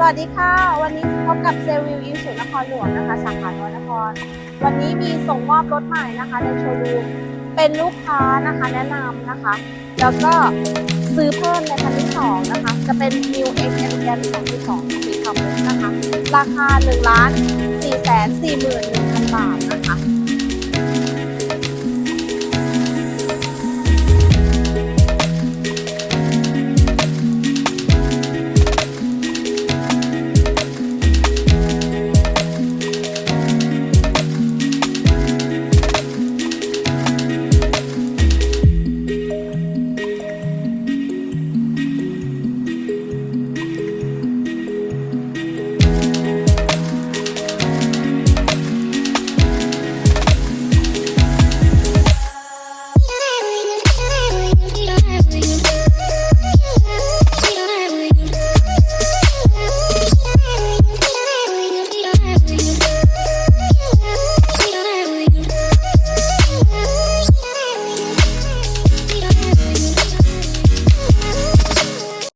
วัสดีค่ะวันนี้พบกับเซลล์วิวอิสุนครหลวงนะคะสาขานนครวันนี้มีส่งมอบรถใหม่นะคะในโชว์รูมเป็นลูกค้านะคะแนะนำนะคะแล้วก็ซื้อเพิ่มในคันที่2นะคะจะเป็น New X Elegant 2022สีขาวมุกนะคะราคา1,441,000 บาทนะคะ